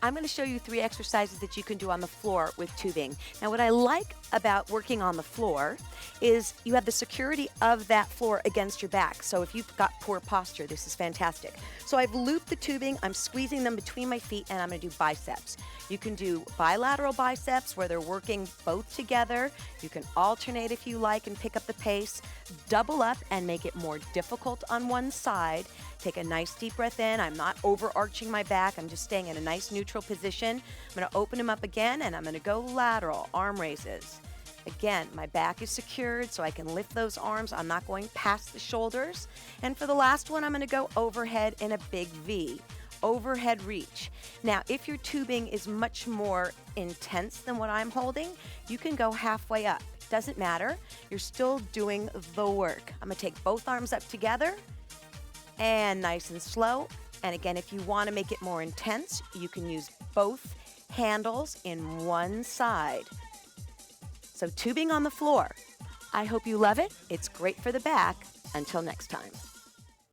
I'm going to show you 3 exercises that you can do on the floor with tubing. Now, what I like about working on the floor is you have the security of that floor against your back. So if you've got poor posture, this is fantastic. So I've looped the tubing, I'm squeezing them between my feet, and I'm going to do biceps. You can do bilateral biceps where they're working both together. You can alternate if you like and pick up the pace. Double up and make it more difficult on one side. Take a nice deep breath in. I'm not overarching my back. I'm just staying in a nice neutral position. I'm going to open them up again, and I'm going to go lateral, arm raises. Again, my back is secured so I can lift those arms. I'm not going past the shoulders. And for the last one, I'm going to go overhead in a big V. Overhead reach. Now, if your tubing is much more intense than what I'm holding, you can go halfway up. Doesn't matter. You're still doing the work. I'm going to take both arms up together and nice and slow. And again, if you want to make it more intense, you can use both handles in one side. So tubing on the floor. I hope you love it. It's great for the back. Until next time.